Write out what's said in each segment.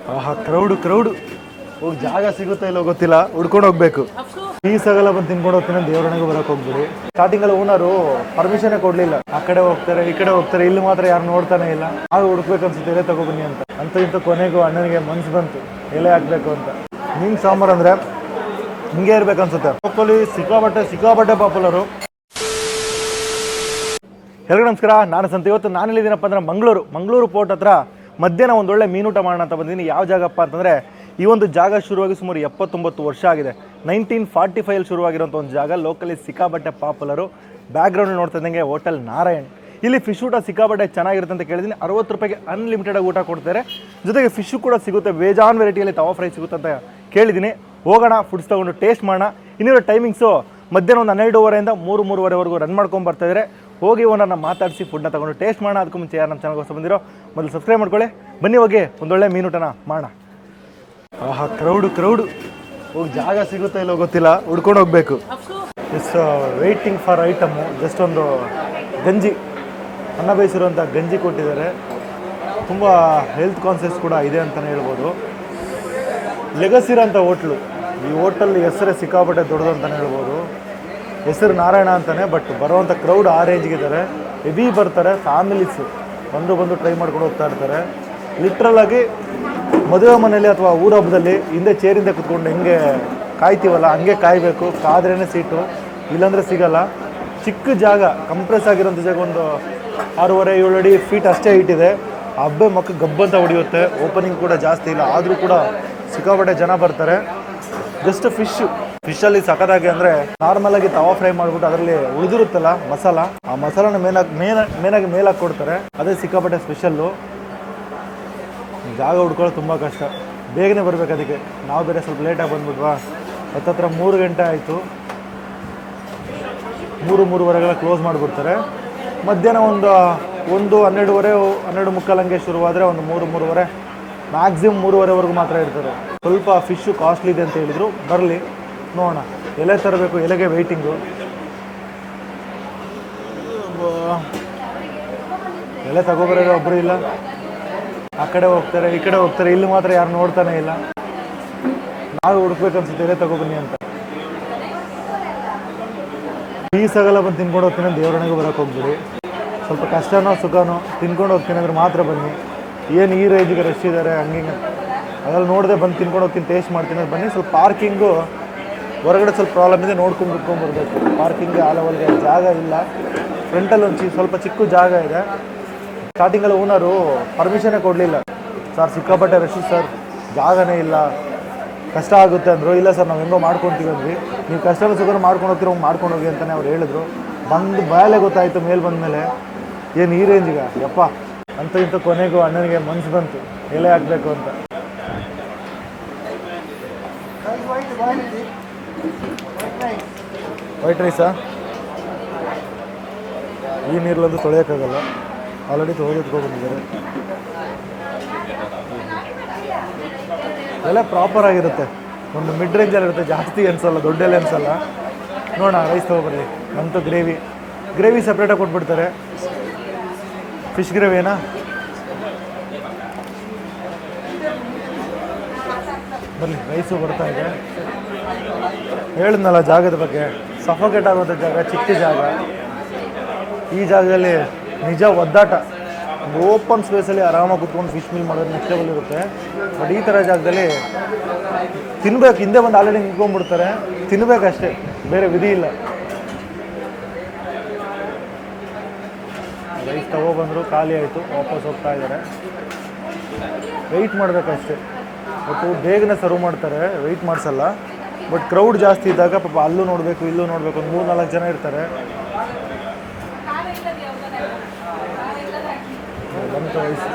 ಆಹಾ, crowd crowd. ಹೋಗಿ ಜಾಗ ಸಿಗುತ್ತಾ ಇಲ್ಲ ಗೊತ್ತಿಲ್ಲ, ಹುಡ್ಕೊಂಡು ಹೋಗ್ಬೇಕು. ಪೀಸ್ ಆಗಲ್ಲ ಬಂದು ತಿನ್ಕೊಂಡು ಹೋಗ್ತೀನಿ. ದೇವರಣೆಗೂ ಬರಕ್ಕೆ ಹೋಗ್ಬಿಡಿ. ಸ್ಟಾರ್ಟಿಂಗ್ ಅಲ್ಲಿ ಓನರು ಪರ್ಮಿಷನ್ ಕೊಡ್ಲಿಲ್ಲ. ಆ ಕಡೆ ಹೋಗ್ತಾರೆ, ಈ ಕಡೆ ಹೋಗ್ತಾರೆ, ಇಲ್ಲಿ ಮಾತ್ರ ಯಾರು ನೋಡ್ತಾನೆ ಇಲ್ಲ. ಆಗ ಹುಡ್ಕ್ಬೇಕು ಅನ್ಸುತ್ತೆ, ಎಲೆ ತಗೊಬನ್ನಿ ಅಂತ. ಇಂಥ ಕೊನೆಗೂ ಅಣ್ಣನಿಗೆ ಮನ್ಸು ಬಂತು ಎಲೆ ಹಾಕ್ಬೇಕು ಅಂತ. ಮೀನ್ ಸಾಂಬಾರು ಅಂದ್ರೆ ಹಿಂಗೆ ಇರ್ಬೇಕು ಅನ್ಸುತ್ತೆ. ಪಪ್ಪಲ್ಲಿ ಸಿಕ್ಕಾಪಟ್ಟೆ ಪಾಪುಲರು. ಎಲ್ರಿಗೂ ನಮಸ್ಕಾರ, ನಾನು ಸಂತ. ಇವತ್ತು ನಾನು ಎಲ್ಲಿದ್ದೀನಪ್ಪ ಅಂದ್ರೆ ಮಂಗಳೂರು ಪೋರ್ಟ್ ಹತ್ರ ಮಧ್ಯಾಹ್ನ ಒಂದು ಒಳ್ಳೆ ಮೀನೂಟ ಮಾಡೋಣ ಅಂತ ಬಂದಿದ್ದೀನಿ. ಯಾವ ಜಾಗಪ್ಪ ಅಂತಂದರೆ, ಈ ಒಂದು ಜಾಗ ಶುರುವಾಗಿ ಸುಮಾರು 79 ವರ್ಷ ಆಗಿದೆ. 1945 ಶುರುವಾಗಿರೋಂಥ ಒಂದು ಜಾಗ. ಲೋಕಲಿ ಸಿಕ್ಕಾಪಟ್ಟೆ ಪಾಪುಲರು. ಬ್ಯಾಕ್ಗ್ರೌಂಡ್ ನೋಡ್ತಾ ಇದ್ದಂಗೆ ಹೋಟೆಲ್ ನಾರಾಯಣ್. ಇಲ್ಲಿ ಫಿಶ್ ಊಟ ಸಿಕ್ಕಾಪಟ್ಟೆ ಚೆನ್ನಾಗಿರುತ್ತೆ ಅಂತ ಕೇಳಿದ್ದೀನಿ. 60 ರೂಪಾಯಿಗೆ ಅನ್ಲಿಮಿಟೆಡ್ ಊಟ ಕೊಡ್ತಾರೆ. ಜೊತೆಗೆ ಫಿಶು ಕೂಡ ಸಿಗುತ್ತೆ, ಬೇಜಾನ್ ವೆರೈಟಿಯಲ್ಲಿ ತವಾ ಫ್ರೈ ಸಿಗುತ್ತೆ ಅಂತ ಕೇಳಿದ್ದೀನಿ. ಹೋಗೋಣ, ಫುಡ್ಸ್ ತೊಗೊಂಡು ಟೇಸ್ಟ್ ಮಾಡೋಣ. ಇನ್ನಿರೋ ಟೈಮಿಂಗ್ಸು ಮಧ್ಯಾಹ್ನ ಒಂದು 12:30 3:30ವರೆಗೂ ರನ್ ಮಾಡ್ಕೊಂಡು ಬರ್ತಾಯಿದ್ದಾರೆ. ಹೋಗಿ ಓನರ್ನ ಮಾತಾಡಿಸಿ ಫುಡ್ನ ತೊಗೊಂಡು ಟೇಸ್ಟ್ ಮಾಡೋಣ. ಅದಕ್ಕೂ ಮುಂಚೆ ಯಾರು ನಮ್ಮ ಚಾನಲ್ಗೆ ಹೊಸ ಬಂದಿರೋ ಮೊದಲು ಸಬ್ಸ್ಕ್ರೈಬ್ ಮಾಡ್ಕೊಳ್ಳಿ. ಬನ್ನಿ ಹೋಗಿ ಒಂದೊಳ್ಳೆ ಮೀನೂಟನ ಮಾಡೋಣ. ಆಹಾ, ಕ್ರೌಡು. ಹೋಗಿ ಜಾಗ ಸಿಗುತ್ತಾ ಇಲ್ಲ ಗೊತ್ತಿಲ್ಲ, ಹುಡ್ಕೊಂಡು ಹೋಗ್ಬೇಕು. It's waiting for item. Just ಒಂದು ಗಂಜಿ, ಅನ್ನ ಬೇಯಿಸಿರುವಂಥ ಗಂಜಿ ಕೊಟ್ಟಿದ್ದಾರೆ. ತುಂಬ ಹೆಲ್ತ್ ಕಾನ್ಸಿಯಸ್ ಕೂಡ ಇದೆ ಅಂತಲೇ ಹೇಳ್ಬೋದು. ಲೆಗಸಿರೋಂಥ ಹೋಟ್ಲು. ಈ ಹೋಟೆಲ್ ಹೆಸರೇ ಸಿಕ್ಕಾಪಟ್ಟೆ ದೊಡ್ಡದು ಅಂತಲೇ ಹೇಳ್ಬೋದು. ಹೆಸರು ನಾರಾಯಣ ಅಂತಲೇ, ಬಟ್ ಬರುವಂಥ ಕ್ರೌಡ್ ಆ ರೇಂಜ್ಗಿದ್ದಾರೆ. ಹೆವಿ ಬರ್ತಾರೆ. ಫ್ಯಾಮಿಲೀಸು ಬಂದು ಟ್ರೈ ಮಾಡ್ಕೊಂಡು ಹೋಗ್ತಾ ಇರ್ತಾರೆ. ಲಿಟ್ರಲಾಗಿ ಮದುವೆ ಮನೆಯಲ್ಲಿ ಅಥವಾ ಊರ ಹಬ್ಬದಲ್ಲಿ ಹಿಂದೆ ಚೇರಿಂದ ಕುತ್ಕೊಂಡು ಹೆಂಗೆ ಕಾಯ್ತೀವಲ್ಲ, ಹಂಗೆ ಕಾಯಬೇಕು. ಕಾದ್ರೇ ಸೀಟು, ಇಲ್ಲಾಂದರೆ ಸಿಗಲ್ಲ. ಚಿಕ್ಕ ಜಾಗ, ಕಂಪ್ರೆಸ್ ಆಗಿರೋಂಥ ಜಾಗ. ಒಂದು 6.5-7 ಅಡಿ ಫೀಟ್ ಅಷ್ಟೇ ಹೈಟ್ ಇದೆ. ಹಬ್ಬೆ ಮಕ್ಕ ಗಬ್ಬಂತ ಹೊಡೆಯುತ್ತೆ. ಓಪನಿಂಗ್ ಕೂಡ ಜಾಸ್ತಿ ಇಲ್ಲ, ಆದರೂ ಕೂಡ ಸಿಕ್ಕಾಪಟ್ಟೆ ಜನ ಬರ್ತಾರೆ. ಜಸ್ಟ್ ಫಿಶಲ್ಲಿ ಸಖತ್ತಾಗಿ ಅಂದರೆ ನಾರ್ಮಲಾಗಿ ತವಾ ಫ್ರೈ ಮಾಡಿಬಿಟ್ಟು ಅದರಲ್ಲಿ ಉಳಿದಿರುತ್ತಲ್ಲ ಮಸಾಲ, ಆ ಮಸಾಲಾನ ಮೇನಾಗಿ ಮೇಲಾಗಿ ಕೊಡ್ತಾರೆ. ಅದೇ ಸಿಕ್ಕಾಪಟ್ಟೆ ಸ್ಪೆಷಲ್ಲು. ಜಾಗ ಹುಡ್ಕೊಳ್ಳೋದು ತುಂಬ ಕಷ್ಟ. ಬೇಗನೆ ಬರಬೇಕು. ಅದಕ್ಕೆ ನಾವು ಬೇರೆ ಸ್ವಲ್ಪ ಲೇಟಾಗಿ ಬಂದ್ಬಿಟ್ವಾ. ಹತ್ತತ್ರ 3 ಗಂಟೆ ಆಯಿತು. 3:30 ಕ್ಲೋಸ್ ಮಾಡಿಬಿಡ್ತಾರೆ. ಮಧ್ಯಾಹ್ನ ಒಂದು 12:30 ಹಂಗೆ ಶುರುವಾದರೆ ಒಂದು 3:30 ಮ್ಯಾಕ್ಸಿಮಮ್ 3:30ವರೆಗೂ ಮಾತ್ರ ಇರ್ತಾರೆ. ಸ್ವಲ್ಪ ಫಿಶ್ಶು ಕಾಸ್ಟ್ಲಿ ಇದೆ ಅಂತ ಹೇಳಿದರು. ಬರಲಿ ನೋಡೋಣ. ಎಲೆ ತರಬೇಕು, ಎಲೆಗೆ ವೆಯ್ಟಿಂಗು. ಎಲೆ ತಗೊಬರೋದು ಒಬ್ಬರು ಇಲ್ಲ. ಆ ಕಡೆ ಹೋಗ್ತಾರೆ, ಈ ಕಡೆ ಹೋಗ್ತಾರೆ, ಇಲ್ಲಿ ಮಾತ್ರ ಯಾರು ನೋಡ್ತಾನೆ ಇಲ್ಲ. ನಾವು ಹುಡ್ಕ್ಬೇಕು ಅನ್ಸುತ್ತೆ, ಎಲೆ ತಗೊಬನ್ನಿ ಅಂತ. ಪೀಸ್ ಆಗಲ್ಲ ಬಂದು ತಿನ್ಕೊಂಡು ಹೋಗ್ತೀನಿ. ದೇವರಣೆಗೂ ಬರೋಕ್ಕೆ ಹೋಗ್ಬಿಡಿ. ಸ್ವಲ್ಪ ಕಷ್ಟನೋ ಸುಖನೋ ತಿನ್ಕೊಂಡು ಹೋಗ್ತೀನಿ ಅಂದ್ರೆ ಮಾತ್ರ ಬನ್ನಿ. ಏನು ಈ ರೇಂಜಿಗೆ ರಶ್ ಇದ್ದಾರೆ ಹಂಗೆ ಅದ್ರಲ್ಲಿ ನೋಡದೆ ಬಂದು ತಿನ್ಕೊಂಡು ಹೋಗ್ತೀನಿ, ಟೇಸ್ಟ್ ಮಾಡ್ತೀನಿ ಬನ್ನಿ. ಸ್ವಲ್ಪ ಪಾರ್ಕಿಂಗು ಹೊರಗಡೆ ಸ್ವಲ್ಪ ಪ್ರಾಬ್ಲಮ್ ಇದೆ, ನೋಡ್ಕೊಂಡು ಬರಬೇಕು. ಪಾರ್ಕಿಂಗ್ ಆ ಲೆವೆಲ್ಗೆ ಜಾಗ ಇಲ್ಲ. ಫ್ರಂಟಲ್ಲಿ ಒಂದು ಸ್ವಲ್ಪ ಚಿಕ್ಕ ಜಾಗ ಇದೆ. ಸ್ಟಾರ್ಟಿಂಗಲ್ಲಿ ಓನರು ಪರ್ಮಿಷನ್ನೇ ಕೊಡಲಿಲ್ಲ. ಸರ್ ಸಿಕ್ಕಾಪಟ್ಟೆ ರಶ್ ಸರ್, ಜಾಗನೇ ಇಲ್ಲ, ಕಷ್ಟ ಆಗುತ್ತೆ ಅಂದರು. ಇಲ್ಲ ಸರ್, ನಾವು ಹೆಂಗೋ ಮಾಡ್ಕೊತೀವಿ ಅಂದ್ವಿ. ನೀವು ಕಷ್ಟನೂ ಸುಖನೂ ಮಾಡ್ಕೊಂಡು ಹೋಗ್ತೀರೋ ಮಾಡ್ಕೊಂಡು ಹೋಗಿ ಅಂತಲೇ ಅವ್ರು ಹೇಳಿದ್ರು. ಬಂದು ಬಾಯಲ್ಲೇ ಗೊತ್ತಾಯಿತು ಮೇಲೆ ಬಂದಮೇಲೆ, ಏನು ಈ ರೇಂಜಿಗ ಯಪ್ಪ ಇಂಥ ಕೊನೆಗೂ ಅಣ್ಣನಿಗೆ ಮನ್ಸು ಬಂತು ಎಲೆ ಹಾಕಬೇಕು ಅಂತ. ವೈಟ್ ರೈಸಾ? ಈ ನೀರಲ್ಲಂತೂ ತೊಳೆಯೋಕ್ಕಾಗಲ್ಲ, ಆಲ್ರೆಡಿ ತೊಳೆದಿಟ್ಕೊಂಡ್ಬಂದಿದ್ದಾರೆ. ಎಲ್ಲ ಪ್ರಾಪರ್ ಆಗಿರುತ್ತೆ. ಒಂದು ಮಿಡ್ ರೇಂಜಲ್ಲಿರುತ್ತೆ, ಜಾಸ್ತಿ ಅನಿಸಲ್ಲ, ದೊಡ್ಡ ಎಲೆ ಅನಿಸಲ್ಲ. ನೋಡೋಣ, ರೈಸ್ ತೊಗೊಬರ್ರಿ. ನಮ್ಮದು ಗ್ರೇವಿ ಸಪ್ರೇಟಾಗಿ ಕೊಟ್ಬಿಡ್ತಾರೆ. ಫಿಶ್ ಗ್ರೇವಿನಾ? ಬರಲಿ, ರೈಸು ಬರ್ತಾ ಇದೆ. ಹೇಳಿದ್ನಲ್ಲ ಜಾಗದ ಬಗ್ಗೆ, ಸಫೋಕೇಟ್ ಆಗುವಂಥ ಜಾಗ, ಚಿಕ್ಕ ಜಾಗ. ಈ ಜಾಗದಲ್ಲಿ ನಿಜ ಒದ್ದಾಟ. ಓಪನ್ ಸ್ಪೇಸಲ್ಲಿ ಆರಾಮಾಗಿ ಕುತ್ಕೊಂಡು ಫಿಶ್ ಮೀಲ್ ಮಾಡೋದು ನೆಕ್ಸ್ಟ್ ಲೆವೆಲ್ ಇರುತ್ತೆ. ಬಟ್ ಈ ಥರ ಜಾಗದಲ್ಲಿ ತಿನ್ಬೇಕು. ಹಿಂದೆ ಬಂದು ಆಲ್ರೆಡಿ ನಿಂತ್ಕೊಂಡ್ಬಿಡ್ತಾರೆ, ತಿನ್ಬೇಕಷ್ಟೇ, ಬೇರೆ ವಿಧಿ ಇಲ್ಲ. ರೈಸ್ ತಗೊಬಂದರು, ಖಾಲಿ ಆಯಿತು, ವಾಪಸ್ ಹೋಗ್ತಾ ಇದ್ದಾರೆ. ವೆಯ್ಟ್ ಮಾಡಬೇಕಷ್ಟೇ. ಬಟ್ ಬೇಗನೆ ಸರ್ವ್ ಮಾಡ್ತಾರೆ, ವೆಯ್ಟ್ ಮಾಡಿಸಲ್ಲ. ಬಟ್ ಕ್ರೌಡ್ ಜಾಸ್ತಿ ಇದ್ದಾಗ ಪಾಪ ಅಲ್ಲೂ ನೋಡಬೇಕು, ಇಲ್ಲೂ ನೋಡಬೇಕು, ಒಂದು 3-4 ಜನ ಇರ್ತಾರೆ. ಬಂತು ರೈಸ್.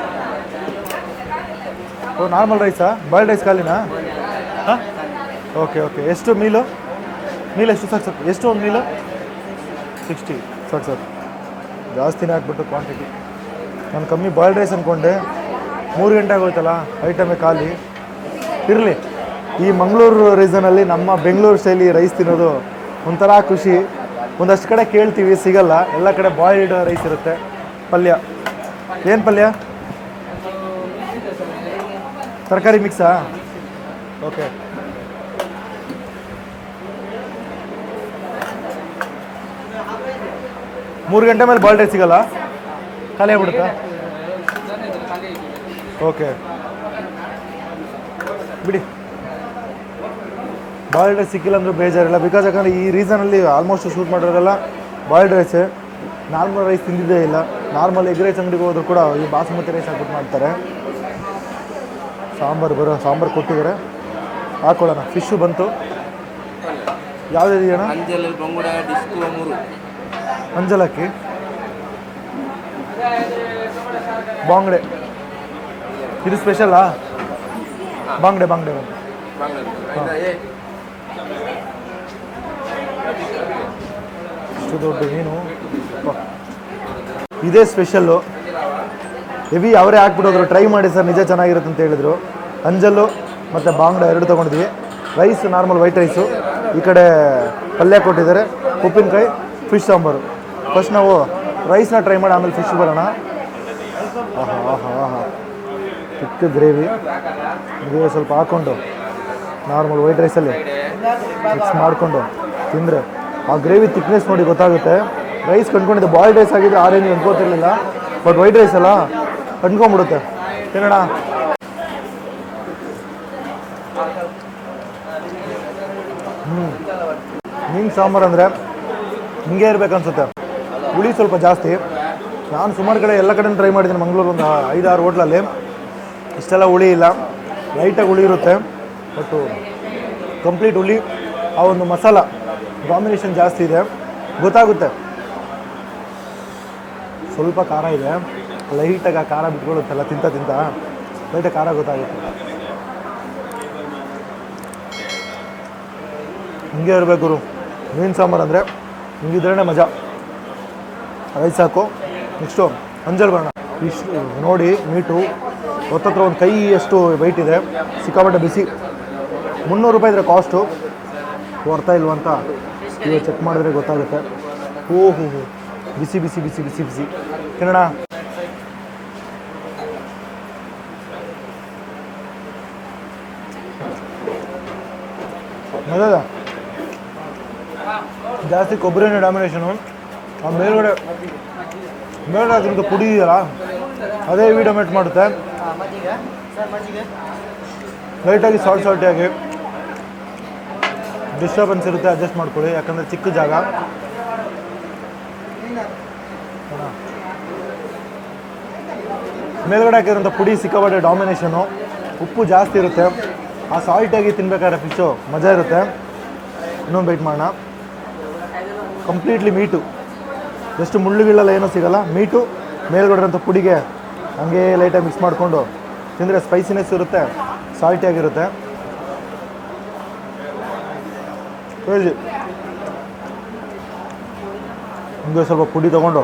ಓ, ನಾರ್ಮಲ್ ರೈಸಾ? ಬಾಯ್ಲ್ಡ್ ರೈಸ್ ಖಾಲಿನಾ? ಹಾಂ, ಓಕೆ. ಎಷ್ಟು ಮೀಲು ಎಷ್ಟು ಸಾಕು? ಎಷ್ಟು ಒಂದು ಮೀಲು? 60 ಸಾಕು. ಜಾಸ್ತಿನೇ ಹಾಕ್ಬಿಟ್ಟು ಕ್ವಾಂಟಿಟಿ. ನಾನು ಕಮ್ಮಿ ಬಾಯ್ಲ್ಡ್ ರೈಸ್ ಅಂದ್ಕೊಂಡೆ. 3 ಗಂಟೆ ಆಗೋಯ್ತಲ್ಲ, ಐಟಮೇ ಖಾಲಿ. ಇರಲಿ, ಈ ಮಂಗಳೂರು ರೀಸನಲ್ಲಿ ನಮ್ಮ ಬೆಂಗಳೂರು ಶೈಲಿ ರೈಸ್ ತಿನ್ನೋದು ಒಂಥರ ಖುಷಿ. ಒಂದಷ್ಟು ಕಡೆ ಕೇಳ್ತೀವಿ, ಸಿಗಲ್ಲ. ಎಲ್ಲ ಕಡೆ ಬಾಯ್ಲ್ಡ್ ರೈಸ್ ಇರುತ್ತೆ. ಪಲ್ಯ ಏನು ಪಲ್ಯ? ತರಕಾರಿ ಮಿಕ್ಸಾ? ಓಕೆ. ಮೂರು ಗಂಟೆ ಮೇಲೆ ಬಾಲ್ಡ್ ರೈಸ್ ಸಿಗಲ್ಲ, ಖಾಲಿ ಆಗ್ಬಿಡುತ್ತಾ? ಓಕೆ ಬಿಡಿ, ಬಾಯ್ಲ್ಡ್ ರೈಸ್ ಸಿಕ್ಕಿಲ್ಲ ಅಂದರೂ ಬೇಜಾರಿಲ್ಲ. ಬಿಕಾಸ್ ಯಾಕಂದರೆ ಈ ರೀಸನಲ್ಲಿ ಆಲ್ಮೋಸ್ಟ್ ಶೂಟ್ ಮಾಡಿರೋರೆಲ್ಲ ಬಾಯ್ಲ್ಡ್ ರೈಸೇ, ನಾರ್ಮಲ್ ರೈಸ್ ತಿಂದಿದ್ದೇ ಇಲ್ಲ. ನಾರ್ಮಲ್ ಎಗ್ ರೈಸ್ ಅಂಗಡಿಗೆ ಹೋದ್ರು ಕೂಡ ಈ ಬಾಸುಮತಿ ರೈಸ್ ಹಾಕ್ಬಿಟ್ಟು ಮಾಡ್ತಾರೆ. ಸಾಂಬಾರು ಕೊಟ್ಟಿದ್ದಾರೆ, ಹಾಕೊಳ್ಳೋಣ. ಫಿಶ್ಶು ಬಂತು. ಯಾವುದಿದೆಯಣ್ಣ? ಅಂಜಲಕ್ಕಿ, ಬಾಂಗ್ಡೆ, ಇದು ಸ್ಪೆಷಲ್ಲಾ? ಬಾಂಗ್ಡೆ ಇಷ್ಟು ದೊಡ್ಡ ಮೀನು, ಇದೇ ಸ್ಪೆಷಲ್ಲು. ಹೆವಿ ಅವರೇ ಹಾಕ್ಬಿಟ್ಟೋದ್ರು, ಟ್ರೈ ಮಾಡಿ ಸರ್ ನಿಜ ಚೆನ್ನಾಗಿರುತ್ತೆ ಅಂತ ಹೇಳಿದ್ರು. ಅಂಜಲ್ಲು ಮತ್ತು ಬಾಂಗ್ಡೆ ಎರಡು ತೊಗೊಂಡಿದ್ವಿ. ರೈಸ್ ನಾರ್ಮಲ್ ವೈಟ್ ರೈಸು, ಈ ಕಡೆ ಪಲ್ಯ ಕೊಟ್ಟಿದ್ದಾರೆ, ಉಪ್ಪಿನಕಾಯಿ, ಫಿಶ್ ಸಾಂಬಾರು. ಫಸ್ಟ್ ನಾವು ರೈಸ್ನ ಟ್ರೈ ಮಾಡಿ ಆಮೇಲೆ ಫಿಶ್ ಬರೋಣ. ಚಿಕ್ಕ ಗ್ರೇವಿ ಸ್ವಲ್ಪ ಹಾಕ್ಕೊಂಡು ನಾರ್ಮಲ್ ವೈಟ್ ರೈಸಲ್ಲಿ ಮಿಕ್ಸ್ ಮಾಡಿಕೊಂಡು ತಿಂದರೆ ಆ ಗ್ರೇವಿ ತಿಕ್ನೆಸ್ ನೋಡಿ ಗೊತ್ತಾಗುತ್ತೆ. ರೈಸ್ ಕಂಡ್ಕೊಂಡಿದ್ದೆ, ಬಾಯ್ಲ್ಡ್ ರೈಸ್ ಆಗಿದ್ದು ಆ ರೇಂಜ್ ಅಂದ್ಕೋತಿರ್ಲಿಲ್ಲ, ಬಟ್ ವೈಟ್ ರೈಸ್ ಅಲ್ಲ ಕಂಡ್ಕೊಂಡ್ಬಿಡುತ್ತೆ. ತಿನ್ನೋಣ. ಮೀನು ಸಾಂಬಾರು ಅಂದರೆ ಹಿಂಗೆ ಇರಬೇಕನ್ಸುತ್ತೆ. ಹುಳಿ ಸ್ವಲ್ಪ ಜಾಸ್ತಿ. ನಾನು ಸುಮಾರು ಕಡೆ ಎಲ್ಲ ಕಡೆ ಟ್ರೈ ಮಾಡಿದ್ದೀನಿ, ಮಂಗಳೂರು ಒಂದು 5-6 ಹೋಟ್ಲಲ್ಲಿ. ಇಷ್ಟೆಲ್ಲ ಹುಳಿ ಇಲ್ಲ, ಲೈಟಾಗಿ ಹುಳಿ ಇರುತ್ತೆ, ಬಟ್ಟು ಕಂಪ್ಲೀಟ್ ಹುಳಿ. ಆ ಒಂದು ಮಸಾಲ ಕಾಂಬಿನೇಷನ್ ಜಾಸ್ತಿ ಇದೆ, ಗೊತ್ತಾಗುತ್ತೆ. ಸ್ವಲ್ಪ ಖಾರ ಇದೆ, ಲೈಟಾಗಿ ಆ ಖಾರ ಬಿಟ್ಕೊಳ್ಳುತ್ತಲ್ಲ ತಿಂತ ಲೈಟಾಗಿ ಖಾರ ಗೊತ್ತಾಗುತ್ತೆ. ಹಿಂಗೆ ಇರಬೇಕು ಗುರು ಮೀನು ಸಾಂಬಾರು ಅಂದರೆ, ಹಿಂಗಿದ್ರೇ ಮಜಾ. ರೈಸ್ ಹಾಕು. ನೆಕ್ಸ್ಟು ಅಂಜಲ್ ಬರೋಣ. ಇಷ್ಟು ನೋಡಿ, ಮೀಟು ಹೊತ್ತತ್ರ ಒಂದು ಕೈ ಅಷ್ಟು ವೆಯ್ಟ್ ಇದೆ, ಸಿಕ್ಕಾಪಟ್ಟೆ ಬಿಸಿ. 300 ರೂಪಾಯಿ ಇದ್ರೆ ಕಾಸ್ಟು, ಹೊರ್ತಾ ಇಲ್ವಂತ ಇವಾಗ ಚೆಕ್ ಮಾಡಿದ್ರೆ ಗೊತ್ತಾಗುತ್ತೆ. ಓಹೋ ಬಿಸಿ ಬಿಸಿ ಬಿಸಿ ಬಿಸಿ ಬಿಸಿ ತಿನ್ನೋಣ. ಮಜದ ಜಾಸ್ತಿ ಕೊಬ್ಬರಿ ಎಣ್ಣೆ ಡಾಮಿನೇಷನು. ಆ ಮೇಲ್ಗಡೆ ಅದ್ರದ್ದು ಪುಡಿ ಇದೆಯಲ್ಲ, ಅದೇ ಹೆವಿ ಡೊಮೇಟ್ ಮಾಡುತ್ತೆ. ಲೈಟಾಗಿ ಸಾಲ್ಟಿಯಾಗಿ ಡಿಸ್ಟರ್ಬೆನ್ಸ್ ಇರುತ್ತೆ, ಅಡ್ಜಸ್ಟ್ ಮಾಡ್ಕೊಳ್ಳಿ, ಯಾಕಂದರೆ ಚಿಕ್ಕ ಜಾಗ. ಮೇಲ್ಗಡೆ ಹಾಕಿರೋಂಥ ಪುಡಿ ಸಿಕ್ಕಾಪಟ್ಟೆ ಡಾಮಿನೇಷನು, ಉಪ್ಪು ಜಾಸ್ತಿ ಇರುತ್ತೆ. ಆ ಸಾಲ್ಟಿಯಾಗಿ ತಿನ್ಬೇಕಾದ್ರೆ ಫಿಶ್ಶು ಮಜಾ ಇರುತ್ತೆ. ಇನ್ನೊಂದು ಬೈಟ್ ಮಾಡೋಣ. ಕಂಪ್ಲೀಟ್ಲಿ ಮೀಟು, ಜಸ್ಟ್ ಮುಳ್ಳುಗಳೆಲ್ಲ ಏನೂ ಸಿಗೋಲ್ಲ, ಮೀಟು ಮೇಲ್ಗಡೆ ಅಂತ ಪುಡಿಗೆ ಹಂಗೆ ಲೈಟಾಗಿ ಮಿಕ್ಸ್ ಮಾಡಿಕೊಂಡು ತಿಂದರೆ ಸ್ಪೈಸಿನೆಸ್ ಇರುತ್ತೆ, ಸಾಲ್ಟಿಯಾಗಿರುತ್ತೆ. ಕ್ರೇಜಿ. ಹಂಗೆ ಸ್ವಲ್ಪ ಪುಡಿ ತೊಗೊಂಡು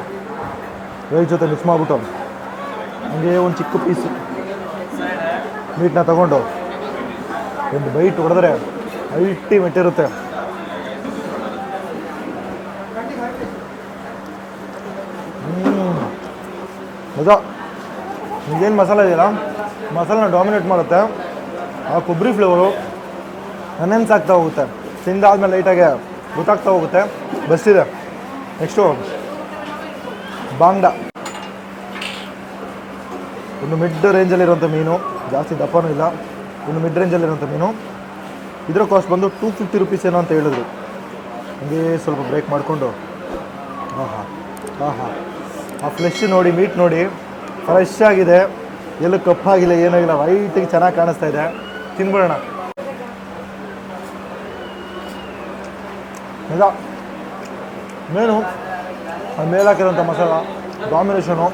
ರೈಸ್ ಜೊತೆ ಮಿಕ್ಸ್ ಮಾಡಿಬಿಟ್ಟು ಹಂಗೆ ಒಂದು ಚಿಕ್ಕ ಪೀಸು ಮೀಟನ್ನ ತೊಗೊಂಡು ಒಂದು ಬೈಟ್ ಹೊಡೆದ್ರೆ ಅಲ್ಟಿಮೇಟ್ ಇರುತ್ತೆ. ಮಜಾ. ಈಗೇನು ಮಸಾಲೆ ಇದೆಯಲ್ಲ, ಮಸಾಲೆನ ಡಾಮಿನೇಟ್ ಮಾಡುತ್ತೆ. ಆ ಕೊಬ್ಬರಿ ಫ್ಲೇವರು ಎನ್ಹೆನ್ಸ್ ಆಗ್ತಾ ಹೋಗುತ್ತೆ, ತಿಂದಾದ್ಮೇಲೆ ಲೈಟಾಗಿ ಗೊತ್ತಾಗ್ತಾ ಹೋಗುತ್ತೆ. ಬೆಸ್ಟಿದೆ. ನೆಕ್ಸ್ಟು ಬಾಂಗ್ಡ, ಒಂದು ಮಿಡ್ ರೇಂಜಲ್ಲಿರುವಂಥ ಮೀನು, ಜಾಸ್ತಿ ದಪ್ಪನೂ ಇಲ್ಲ, ಒಂದು ಮಿಡ್ ರೇಂಜಲ್ಲಿರುವಂಥ ಮೀನು. ಇದರ ಕಾಸ್ಟ್ ಬಂದು 250 ರೂಪೀಸ್ ಏನೋ ಅಂತ ಹೇಳಿದ್ರು. ಹಂಗೆ ಸ್ವಲ್ಪ ಬ್ರೇಕ್ ಮಾಡಿಕೊಂಡು ಆ ಫ್ಲೆಶ್ ನೋಡಿ, ಮೀಟ್ ನೋಡಿ, ಫ್ರೆಶ್ ಆಗಿದೆ, ಎಲ್ಲೂ ಕಪ್ಪಾಗಿಲ್ಲ, ಏನಾಗಿಲ್ಲ, ವೈಟಿಗೆ ಚೆನ್ನಾಗಿ ಕಾಣಿಸ್ತಾ ಇದೆ. ತಿನ್ಬಿಡೋಣ. ನಿಜ ಮೇನು ಅದು ಮೇಲೆ ಹಾಕಿರೋಂಥ ಮಸಾಲ ಡಾಮಿನೇಷನು,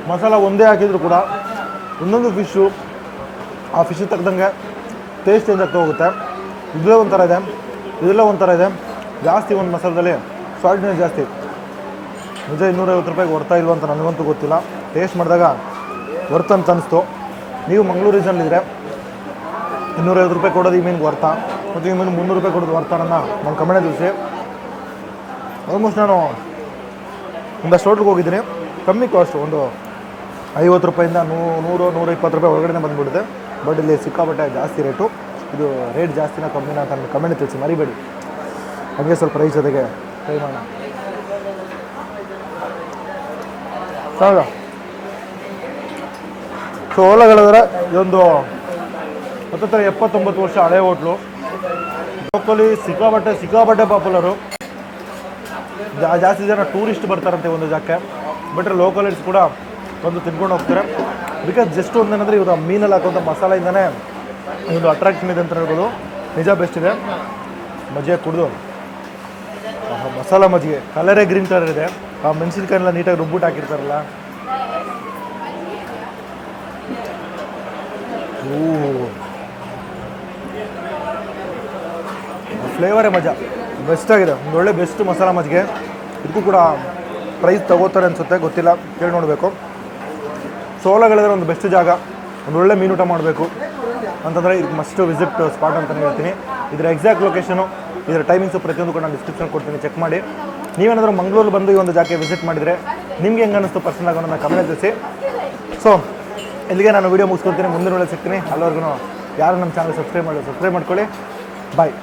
ಮಸಾಲ ಒಂದೇ ಹಾಕಿದ್ರು ಕೂಡ ಒಂದೊಂದು ಫಿಶ್ಶು ಆ ಫಿಶ್ಶು ತಕ್ಕಂಗೆ ಟೇಸ್ಟ್ ಚೇಂಜ್ ಆಗ್ತಾ ಹೋಗುತ್ತೆ. ಇದರಲ್ಲೇ ಒಂಥರ ಇದೆ, ಇದರಲ್ಲೇ ಒಂಥರ ಇದೆ. ಜಾಸ್ತಿ ಒಂದು ಮಸಾಲದಲ್ಲಿ ಸಾಲ್ಟ್ನೆಸ್ ಜಾಸ್ತಿ. ನಿಜ 250 ರೂಪಾಯಿಗೆ ಹೊರ್ತಾ ಇಲ್ವ ಅಂತ ನನಗಂತೂ ಗೊತ್ತಿಲ್ಲ. ಟೇಸ್ಟ್ ಮಾಡಿದಾಗ ವರ್ತ್ ಅಂತ ಅನಿಸ್ತು. ನೀವು ಮಂಗಳೂರು ರೀಸನಲ್ಲಿದ್ದರೆ 250 ರೂಪಾಯಿ ಕೊಡೋದು ಈ ಮೀನಿಗೆ ವರ್ತಾ, ಮತ್ತು ಈ ಮೀನು 300 ರೂಪಾಯಿ ಕೊಡೋದು ವರ್ತಾನನ್ನ ನಾನು ಕಮೆಂಟ್ ತಿಳಿಸಿ. ಆಲ್ಮೋಸ್ಟ್ ನಾನು ಒಂದಷ್ಟು ಹೋಟ್ಲಿಗೆ ಹೋಗಿದ್ದೀನಿ, ಕಮ್ಮಿ ಕಾಸ್ಟು, ಒಂದು 50 ರೂಪಾಯಿಂದ 100-120 ರೂಪಾಯಿ ಒಳಗಡೆ ಬಂದುಬಿಡುತ್ತೆ. ಬಟ್ ಇಲ್ಲಿ ಸಿಕ್ಕಾಪಟ್ಟೆ ಜಾಸ್ತಿ ರೇಟು. ಇದು ರೇಟ್ ಜಾಸ್ತಿನ ಕಮ್ಮಿನ ಅಂತ ನನಗೆ ಕಮೆಂಟ್ ತಿಳಿಸಿ ಮರಿಬೇಡಿ. ಹಾಗೆ ಸ್ವಲ್ಪ ರೈಸ್ ಜೊತೆಗೆ ಟ್ರೈ ಮಾಡೋಣ. ಹೌದಾ? ಸೊ ಓಲಾಗಳಿದ್ರೆ ಇದೊಂದು 70-79 ವರ್ಷ ಹಳೆ ಹೋಟ್ಲು. ಲೋಕಲಿ ಸಿಕ್ಕಾಪಟ್ಟೆ ಪಾಪ್ಯುಲರು. ಜಾಸ್ತಿ ಜನ ಟೂರಿಸ್ಟ್ ಬರ್ತಾರಂತೆ ಒಂದು ಜಾಗಕ್ಕೆ. ಬಟ್ ಲೋಕಲಿಟ್ಸ್ ಕೂಡ ಬಂದು ತಿನ್ಕೊಂಡು ಹೋಗ್ತಾರೆ. ಬಿಕಾಸ್ ಜಸ್ಟ್ ಒಂದೇನಂದರೆ ಇವರು ಮೀನಲ್ಲಿ ಹಾಕುವಂಥ ಮಸಾಲೆಯಿಂದನೇ ಒಂದು ಅಟ್ರಾಕ್ಷನ್ ಇದೆ ಅಂತ ಹೇಳ್ಬೋದು. ನಿಜ ಬೆಸ್ಟ್ ಇದೆ. ಮಜ್ಜಿಗೆ ಕುಡಿದು ಮಸಾಲ ಮಜ್ಜಿಗೆ ಕಲರೇ ಗ್ರೀನ್ ಕಲರ್ ಇದೆ. ಆ ಮೆಣಸಿನ್ಕಾಯೆಲ್ಲ ನೀಟಾಗಿ ರುಬ್ಬಿಟ್ಟು ಹಾಕಿರ್ತಾರಲ್ಲ. ಫ್ಲೇವರೇ ಮಜಾ ಬೆಸ್ಟಾಗಿದೆ. ಒಂದು ಒಳ್ಳೆ ಬೆಸ್ಟ್ ಮಸಾಲ ಮಜ್ಜಿಗೆ. ಇದಕ್ಕೂ ಕೂಡ ಪ್ರೈಸ್ ತಗೋತಾರೆ ಅನಿಸುತ್ತೆ, ಗೊತ್ತಿಲ್ಲ, ಕೇಳಿ ನೋಡಬೇಕು. ಸೋಲಗಳಿದ್ರೆ ಒಂದು ಬೆಸ್ಟ್ ಜಾಗ, ಒಂದು ಒಳ್ಳೆ ಮೀನೂಟ ಮಾಡಬೇಕು ಅಂತಂದರೆ ಇದಕ್ಕೆ ಮಸ್ಟ್ ವಿಸಿಟ್ ಸ್ಪಾಟ್ ಅಂತಲೇ ಹೇಳ್ತೀನಿ. ಇದರ ಎಕ್ಸಾಕ್ಟ್ ಲೊಕೇಶನು, ಇದರ ಟೈಮಿಂಗ್ಸು ಪ್ರತಿಯೊಂದು ಕೂಡ ನಾನು ಡಿಸ್ಕ್ರಿಪ್ಷನ್ ಕೊಡ್ತೀನಿ, ಚೆಕ್ ಮಾಡಿ. ನೀವೇನಾದರೂ ಮಂಗಳೂರು ಬಂದು ಈ ಒಂದು ಜಾಗಕ್ಕೆ ವಿಸಿಟ್ ಮಾಡಿದರೆ ನಿಮಗೆ ಹೆಂಗೆ ಅನ್ನಿಸ್ತು ಪರ್ಸನಲ್ ಆಗಿ ನನ್ನ ಕಮೆಂಟ್ ತಿಳಿಸಿ. ಸೊ ಇಲ್ಲಿಗೆ ನಾನು ವೀಡಿಯೋ ಮುಗಿಸ್ಕೊಳ್ತೀನಿ. ಮುಂದಿನ ಒಳ್ಳೆ ಸಿಗ್ತೀನಿ. ಅಲ್ಲಿವರೆಗೂ ಯಾರು ನಮ್ಮ ಚಾನಲ್ ಸಬ್ಸ್ಕ್ರೈಬ್ ಮಾಡ್ಕೊಳ್ಳಿ. ಬಾಯ್.